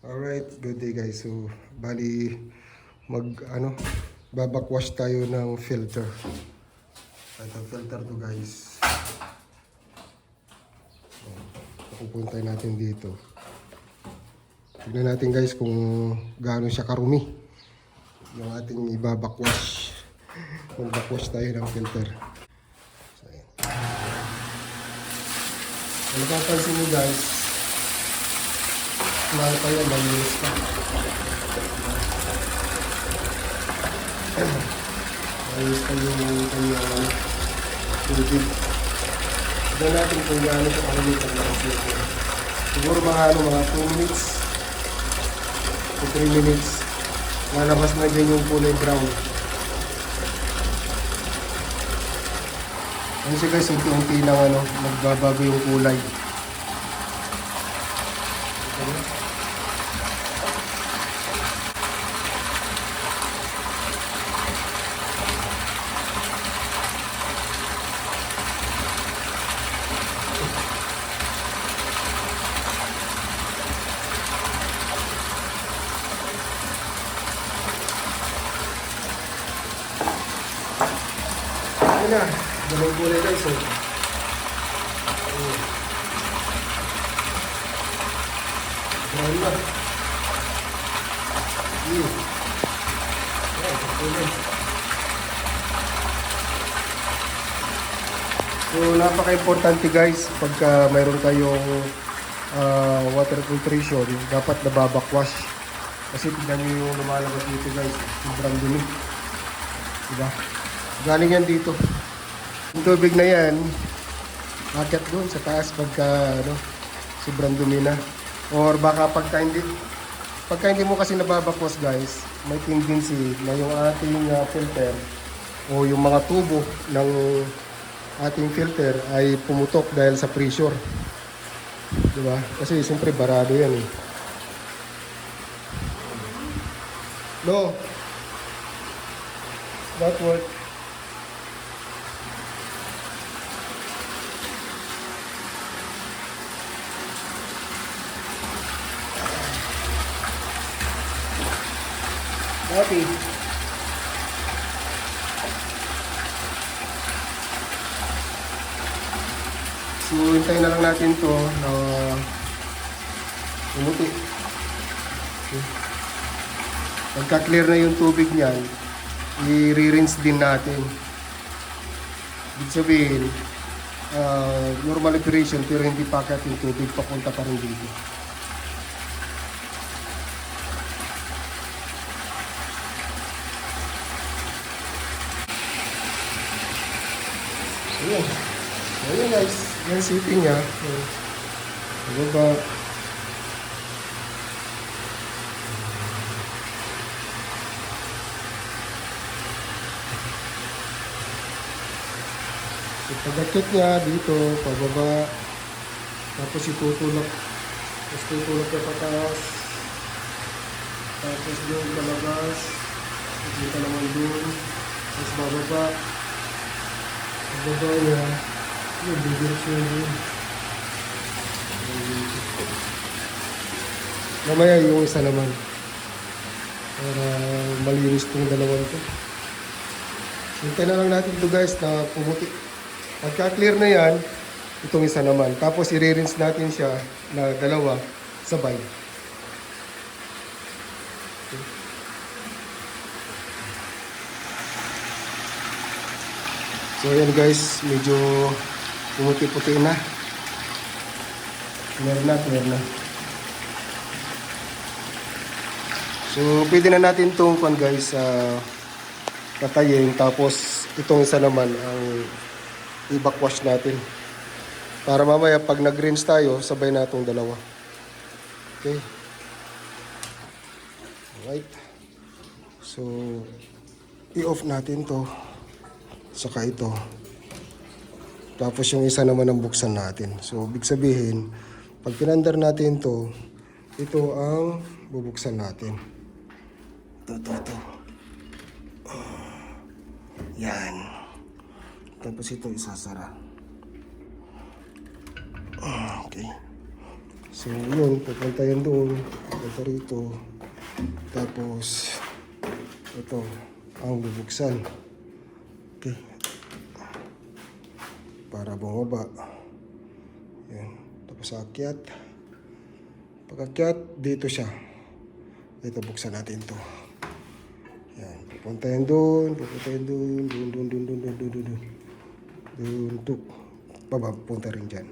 Alright, good day guys. So, bali babakwash tayo ng filter. Ito filter to guys. Pupuntay natin dito. Tignan natin guys kung gaano siya karumi yung ating ibabakwash. Magbakwash tayo ng filter. So, ayan. Ano papansin nyo guys? Mahal pa yan, malinis pa. Malinis pa yung kanyang tubig. Tignan natin kung gaano ito karumi pag nakasito. Siguro mga 2 minutes to 3 minutes. Lalabas na dyan yung kulay brown. Ano siya guys, unti-unti lang magbabago yung kulay. Ayan na, dalawang kulay guys. Brown na. So napaka-importante guys pagka mayroon kayong water filtration, dapat nababakwash. Kasi tignan nyo yung lumalabas dito guys, sobrang dumi. Diba? Galing yan dito. Yung tubig na yan, akyat doon sa taas pagka sobrang dumi na. Or baka pagka hindi mo kasi nababakwas guys, may tendency na yung ating filter o yung mga tubo ng ating filter ay pumutok dahil sa pressure. Diba? Kasi siyempre barado yan eh. No. That work. Okay. So, hintayin na lang natin to na umuti. Okay. Pagka-clear na yung tubig niyan, i-rinse din natin. Ibig sabihin, normal operation pero hindi pakat yung tubig papunta pa rin dito. Ayan. Ayan guys. Yan sitting niya. Baba. So, pag-akit niya dito, pababa. Tapos itutulak. Tapos tutulak ka pataas. Tapos doon palabas. Tapos dito naman doon. Tapos bababa. Bababa niya. Yung bigirasyon yun. Mamaya yung isa naman. Para malinis itong dalawang ito. Hintayin na lang natin ito guys na pumuti. Pagka-clear na yan, itong isa naman. Tapos i-rinse natin siya na dalawa sabay. Okay. So yan guys, medyo pumuti-puti na. Clear na. So pwede na natin itong guys patayin. Tapos itong isa naman ang i-backwash natin. Para mamaya pag nag-rinse tayo, sabay na itong dalawa. Okay. Alright. So i-off natin to. Saka ito. Tapos yung isa naman ang buksan natin. So, ibig sabihin, pag pinandar natin to, ito ang bubuksan natin. Ito. Yan. Tapos ito isasara. Okay. So yun, pupunta yan doon. Pupunta rito. Tapos ito ang bubuksan. Okay. Para bumaba. Yan. Tapos akyat. Pag-akyat, dito siya. Ito, buksan natin to. Yan. Pupunta yan doon. Pupunta yan doon. Doon. Tuk. Baba, pupunta rin dyan.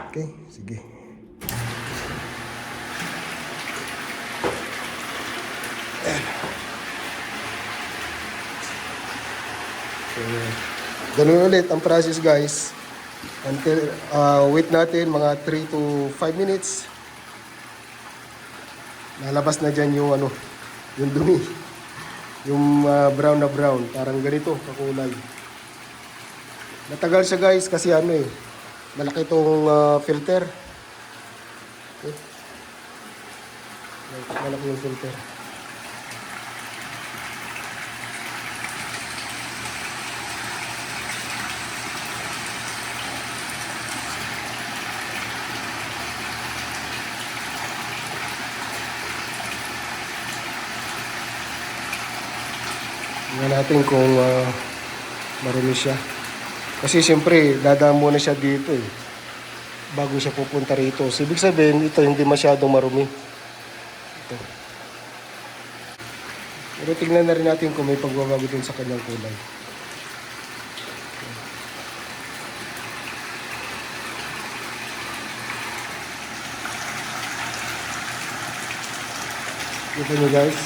Okay, sige. So, ganun ulit ang process guys. Until, wait natin mga 3 to 5 minutes. Lalabas na dyan yung ano, yung dumi. Yung brown na brown. Parang ganito, kakulay. Matagal siya guys kasi ano eh. Malaki itong filter. Okay. Malaki yung filter. Tingnan natin kung marumi siya. Kasi siyempre, dadaan muna siya dito eh. Bago siya pupunta rito. So, ibig sabihin, ito hindi masyadong marumi. Ito. Pero tingnan na rin natin kung may pagbabago din sa kanyang kulay. Kita nyo guys.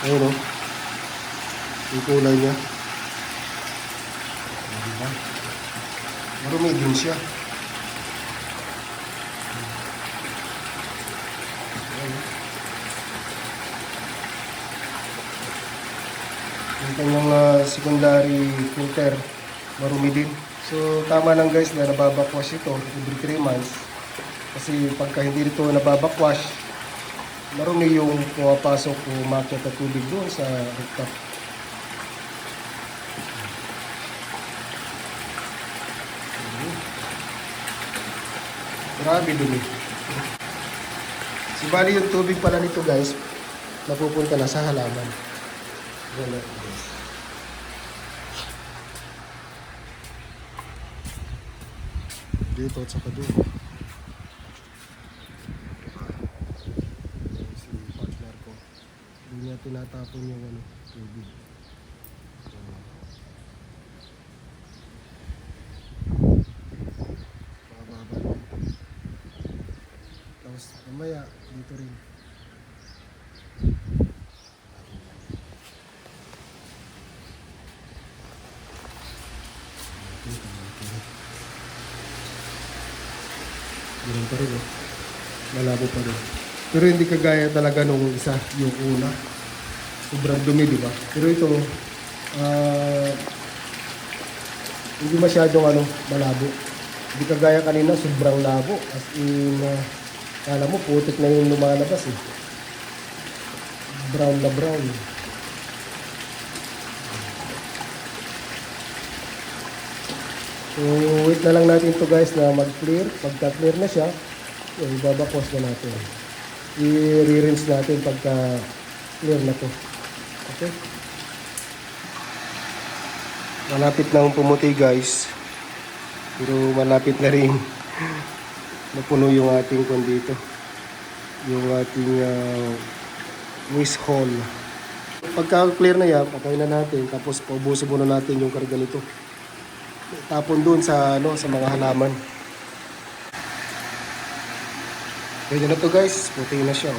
Ayun o. Yung kulay niya. Diba? Marumi din siya. Yung kanyang secondary filter, marumi din. So tama lang guys na nababakwash ito every 3 months. Kasi pagka hindi ito nababakwash, marumi yung pumapasok o umakyat na tubig doon sa rooftop. Grabe dumi. So bali yung tubig pala nito guys, napupunta na sa halaman. Wala guys. Dito at saka doon. Si partner ko, hindi niya tinatapon yung ano, tubig. Tapos mamaya dito rin. Ganun pa rin eh. Malabo pa rin. Pero hindi kagaya talaga nung isa, yung una. Sobrang dumi, di ba? Pero ito, hindi masyadong ano, malabo. Hindi kagaya kanina, sobrang labo. As in, kala mo, putik na yung lumalabas eh. Brown na brown. So, wait na lang natin to guys na mag-clear. Pagka-clear na siya, yun, ibabakwas na natin. I-rinse natin pagka-clear na to. Okay? Malapit na pumuti guys. Pero malapit na rin napuno yung ating kondito. Yung ating waste hole. Pagka-clear na yan, patayin na natin. Tapos paubusin muna natin yung karga nito. Tapon doon sa ano, sa mga halaman. Pwede na to guys, puti na siya.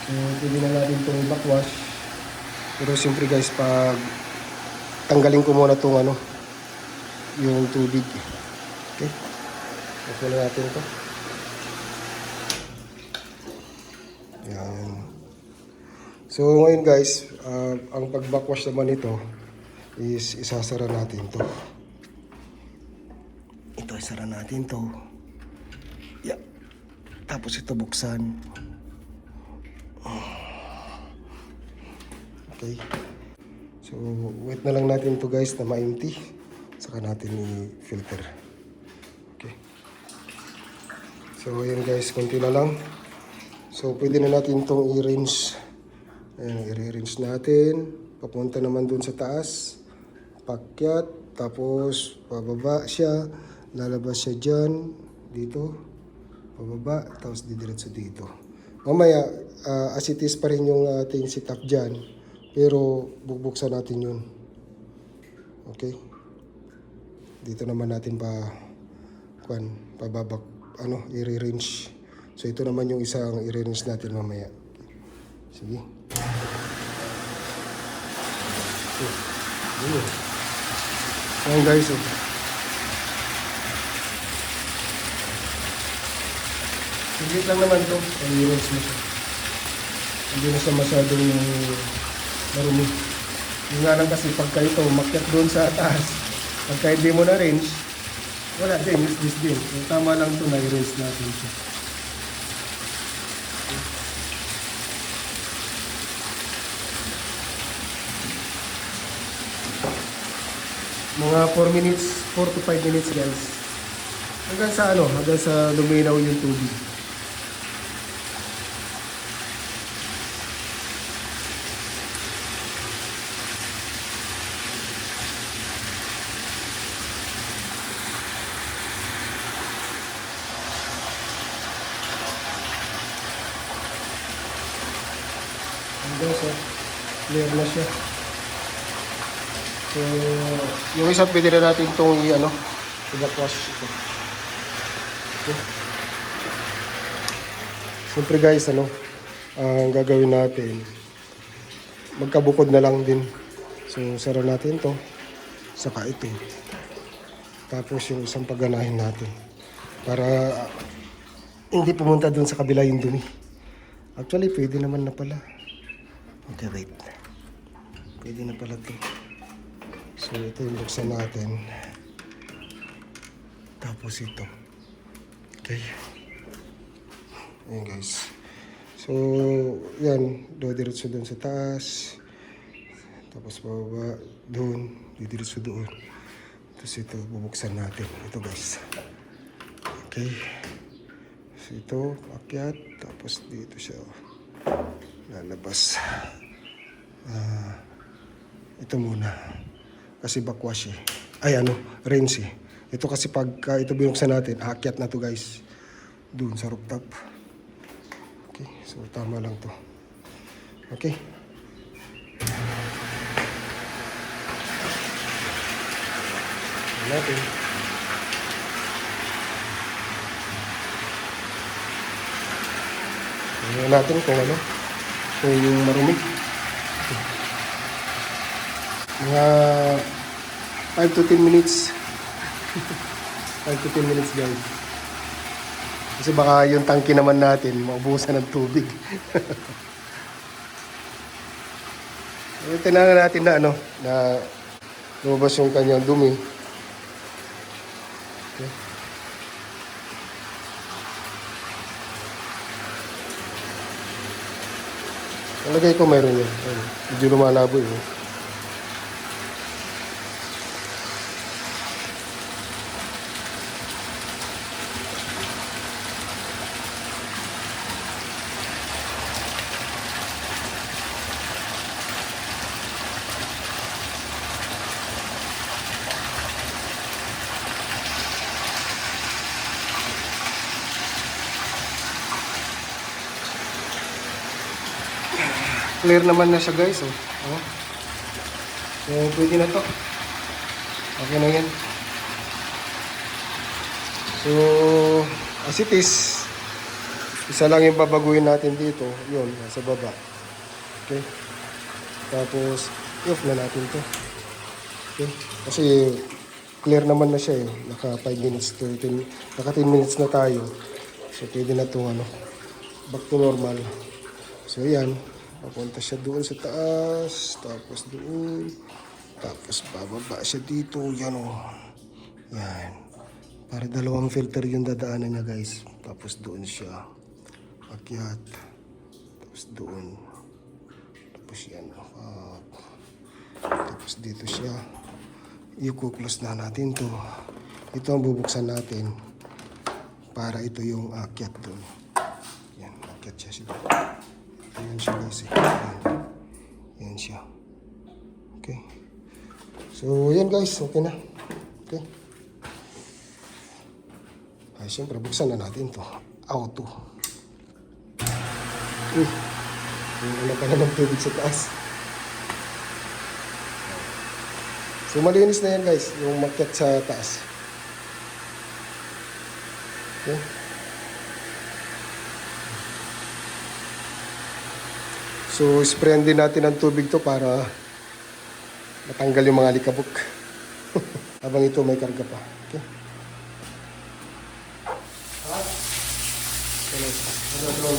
So, pwede na natin itong backwash. Pero siyempre guys, pag tanggalin ko muna itong ano, yung tubig. Okay? Tapos na natin ito. Yan. So ngayon guys, ang pag-backwash naman ito is isasara natin to. Ito isara natin to. Yeah. Tapos ito buksan. Okay. So wait na lang natin to guys na ma-empty. Saka natin i-filter. So ayan guys, konti na lang. So pwede na natin itong i-rinse. Ayan, i-rinse natin. Papunta naman dun sa taas. Pakyat. Tapos pababa siya. Lalabas siya dyan. Dito. Pababa. Tapos didiretso dito. Mamaya, as it is pa rin yung ating setup dyan. Pero bubuksan natin yun. Okay? Dito naman natin pababak, i-rinse. So ito naman yung isang i-rinse natin mamaya. Sige. Ayan guys. Sigit lang naman to. I-rinse mo siya. Hindi na siya masyadong marumi. Yung nga lang kasi pagka ito, makyat doon sa taas. Pagka hindi mo na-rinse, wala din, useless din. So, tama lang ito na i-rinse natin siya. Mga 4 minutes, 4 to 5 minutes guys. Hanggang sa luminaw yung tubig. Clear na siya. So, yung isa pwede na natin itong i-backwash ito. Okay. Siyempre guys, ang gagawin natin, magkabukod na lang din. So, sara natin to saka ito. Tapos yung isang pagganahin natin. Para hindi pumunta dun sa kabila yung dumi. Actually, pwede naman na pala. Okay, wait. Pwede na pala ito. So, ito yung buksan natin. Tapos ito. Okay. Ayan guys. So, yan. Diretso doon sa taas. Tapos bababa doon. Diretso doon. Tapos ito, bubuksan natin. Ito guys. Okay. So, ito, akyat. Tapos dito siya. Lalabas. Ito muna. Kasi backwash eh. Ay rinse eh. Ito kasi pagka ito binuksan natin, aakyat na to guys. Doon sa rooftop. Okay, so tama lang to. Okay. Natin. Tingnan natin kung yung marumi. Mga 5 to 10 minutes. 5 to 10 minutes guys. Kasi baka yung tangke naman natin maubusan ng tubig. Tingnan natin na lumabas yung kanyang dumi. Okay. Nalagay ko mayroon yun. Medyo lumalabo yun. Clear naman na siya guys. So, pwede na to. Okay na yan. So, as it is, isa lang yung babaguhin natin dito. Yun, nasa baba. Okay. Tapos, i-off na natin to. Okay. Kasi, clear naman na siya eh. Naka 5 minutes to 10. Naka 10 minutes na tayo. So, pwede na itong back to normal. So, yan. Papunta siya doon sa taas, tapos doon, tapos bababa siya dito, yan yan. Para dalawang filter yung dadaanan niya guys. Tapos doon siya, akyat, tapos doon, tapos yan, tapos dito siya. I-close na natin to. Ito ang bubuksan natin para ito yung akyat doon. Yan, akyat siya siguro. Ayan siya guys. Yan siya. Okay. So, yan guys. Okay na. Okay. Ay, siyempre, buksan na natin to. Auto. Wala pa na ng tubig sa taas. So, malinis na yan guys. Yung makyat sa taas. Okay. So, sprayan din natin ng tubig to para matanggal yung mga alikabok. Habang ito may karga pa. Okay.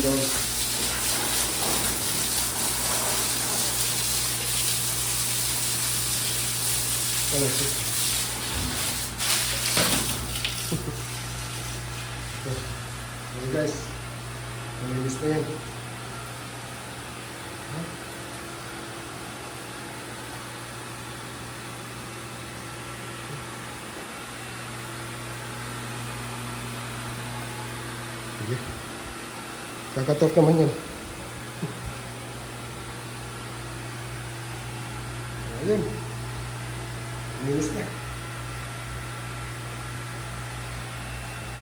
Down. Okay guys, malinis na yan. Sige. Kakatok naman yan. Ayun. Malinis na.